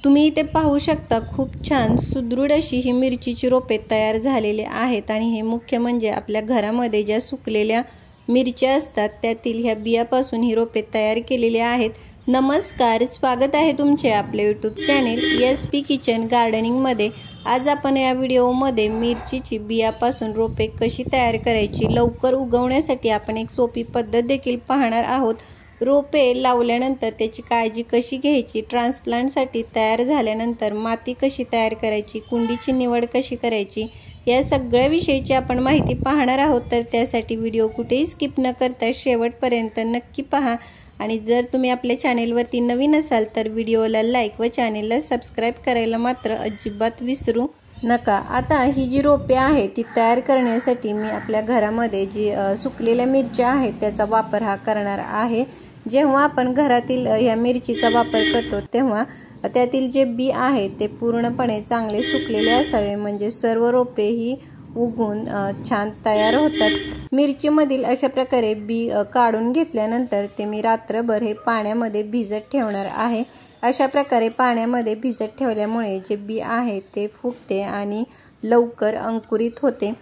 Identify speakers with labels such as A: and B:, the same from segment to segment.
A: तुम्ही इथे पाहू शकता खूप छान सुदृढ अशी ही मिरचीची रोपे तयार झालेली आहेत आणि हे मुख्य म्हणजे आपल्या घरामध्ये ज्या सुकलेल्या मिरच्या असतात त्यातील ह्या बियापासून ही रोपे तयार केलेली आहेत। नमस्कार, स्वागत आहे तुमचे आपले YouTube channel SP kitchen gardening मध्ये। आज आपण या व्हिडिओमध्ये मिरचीची बियापासून रोपे कशी तयार करायची, लवकर उगवण्यासाठी आपण एक सोपी पद्धत देखील पाहणार आहोत। रोपे लावल्यानंतर त्याची काळजी कशी घ्यायची, ट्रान्सप्लांटसाठी तयार झाल्यानंतर माती कशी तयार करायची, कुंडीची निवड कशी करायची, या सगळ्या विषयीची आपण माहिती पाहणार आहोत। तर त्यासाठी व्हिडिओ कुठेही स्किप न करता शेवटपर्यंत नक्की पहा। आणि जर तुम्ही आपल्या चॅनेलवरती नवीन असाल तर व्हिडिओला लाईक व चॅनेलला सबस्क्राइब करायला मात्र अजिबात विसरू नका। आता ही जी रोपे आहे ती तयार करण्यासाठी मी आपल्या घरामध्ये जी सुकलेल्या मिरच्या आहेत त्याचा वापर हा करणार आहे। जेव्हा आपण घरातील या मिरचीचा वापर करतो तेव्हा त्यातील जे बी आहे ते पूर्णपणे चांगले सुकलेले असावे, म्हणजे सर्व रोपे ही उगवून छान तयार होतात। मिरचीमधील अशा प्रकारे बी काढून घेतल्यानंतर ते मी रात्रभर हे पाण्यामध्ये भिजत ठेवणार आहे। अशा प्रकारे पाण्यामध्ये भिजत ठेवल्यामुळे जे बी आहे ते फुगते आणि लवकर अंकुरित होते।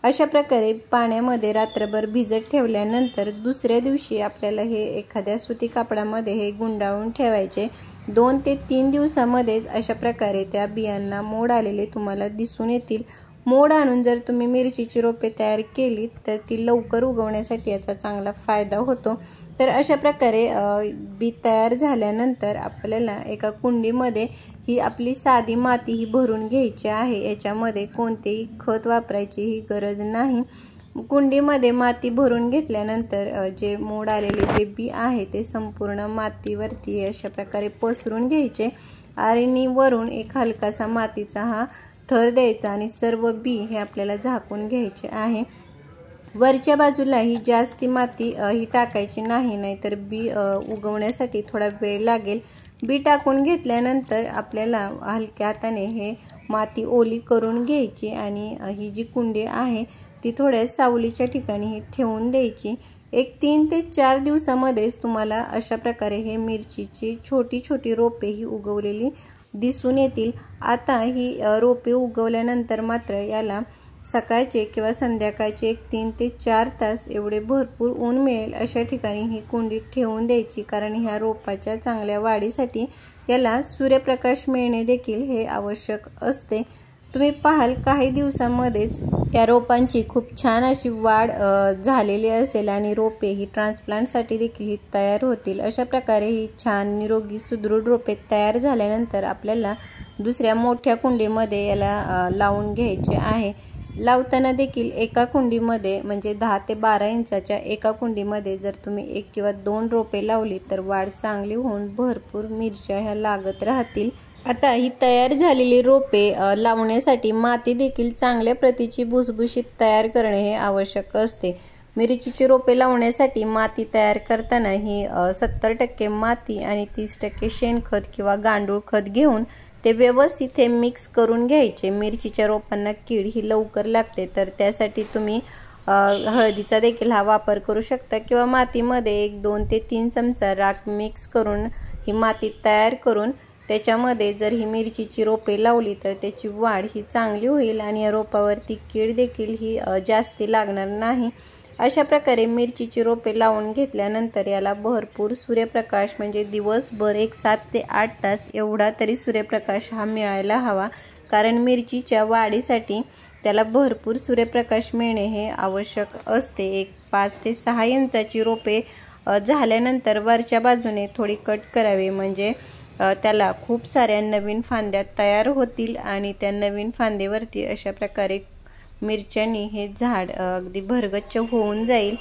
A: अशा प्रकारे पाण्यामध्ये रात्रभर भिजत ठेवल्यानंतर दुसऱ्या दिवशी आपल्याला हे एखाद्या सुती कापडामध्ये हे गुंडाळून ठेवायचे। 2 ते 3 दिवसामध्येच अशा प्रकारे त्या बियांना मोड आलेले तुम्हाला दिसून येतील। मोड आणून जर तुम्ही मिरचीची रोपे तयार केली तर ती लवकर उगवण्यासाठी याचा चांगला फायदा होतो। तर अशा प्रकारे बी तयार झाल्यानंतर आपल्याला एका कुंडीमध्ये ही आपली साधी माती ही भरून घ्यायची आहे। याच्यामध्ये कोणतेही खत वापरायची ही गरज नाही। कुंडीमध्ये माती भरून घेतल्यानंतर जे मोड आलेले जे बी आहे ते संपूर्ण मातीवरती अशा प्रकारे पसरून घ्यायचे आणि वरून एक हलकासा मातीचा हा थर द्यायचा आणि सर्व बी हे आपल्याला झाकून घ्यायचे आहे। वरच्या बाजूला ही जास्ती माती ही टाकायची नाही, नाहीतर बी उगवण्यासाठी थोडा वेळ लागेल। बी टाकून घेतल्यानंतर आपल्याला हलक्या हाताने हे माती ओली करून घ्यायची आणि ही जी कुंडी आहे ती थोड्या सावलीच्या ठिकाणी ही ठेवून द्यायची। एक 3 ते 4 दिवसामध्येच तुम्हाला अशा प्रकारे हे मिरचीची छोटी छोटी रोपे ही उगवलेली दिसून येतील। आता ही रोपे उगवल्यानंतर मात्र याला सकाळचे किंवा संध्याकाळचे 3 ते 4 तास एवढे भरपूर ऊन मिळेल अशा ठिकाणी ही कुंडी ठेवून द्यायची, कारण ह्या रोपाच्या चांगल्या वाढीसाठी याला सूर्यप्रकाश मिळणे देखील हे आवश्यक असते। तुम्ही पाहाल काही दिवसांमध्येच या रोपांची खूप छान अशी वाढ झालेली असेल आणि रोपे ही ट्रान्सप्लांटसाठी देखील ही तयार होतील। अशा प्रकारे ही छान निरोगी सुदृढ रोपे तयार झाल्यानंतर आपल्याला दुसऱ्या मोठ्या कुंडीमध्ये याला लावून घ्यायचे आहे। लावताना देखील एका कुंडीमध्ये म्हणजे 10 ते 12 इंचाच्या एका कुंडीमध्ये जर तुम्ही 1 किंवा 2 रोपे लावली तर वाढ चांगली होऊन भरपूर मिरच्या ह्या लागत राहतील। आता ही तयार झालेली रोपे लावण्यासाठी माती देखील चांगल्या प्रतीची भुसभुशीत तयार करणे हे आवश्यक असते। मिरचीची रोपे लावण्यासाठी माती तयार करताना ही 70% माती आणि 30% शेणखत किंवा गांडूळ खत घेऊन ते व्यवस्थित हे मिक्स करून घ्यायचे। मिरचीच्या रोपांना कीड ही लवकर लागते, तर त्यासाठी तुम्ही हळदीचा देखील हा वापर करू शकता किंवा मातीमध्ये 1, 2 ते 3 चमचा राख मिक्स करून ही माती तयार करून त्याच्यामध्ये जर ही मिरचीची रोपे लावली तर त्याची वाढ ही चांगली होईल आणि या रोपावरती कीड देखील ही जास्ती लागणार नाही। अशा प्रकारे मिरचीची रोपे लावून घेतल्यानंतर याला भरपूर सूर्यप्रकाश म्हणजे दिवसभर 7 ते 8 तास एवढा तरी सूर्यप्रकाश हा मिळायला हवा, कारण मिरचीच्या वाढीसाठी त्याला भरपूर सूर्यप्रकाश मिळणे हे आवश्यक असते। एक 5 ते 6 इंचाची रोपे झाल्यानंतर वरच्या बाजूने थोडी कट करावी, म्हणजे त्याला खूप साऱ्या नवीन फांद्या तयार होतील आणि त्या नवीन फांदीवरती अशा प्रकारे मिरच्यांनी हे झाड अगदी भरगच्च होऊन जाईल।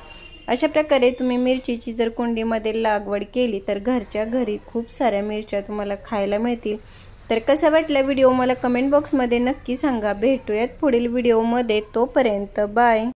A: अशा प्रकारे तुम्ही मिरचीची जर कुंडीमध्ये लागवड केली तर घरच्या घरी खूप साऱ्या मिरच्या तुम्हाला खायला मिळतील। तर कसा वाटला व्हिडिओ मला कमेंट बॉक्समध्ये नक्की सांगा। भेटूयात पुढील व्हिडिओमध्ये, तोपर्यंत बाय।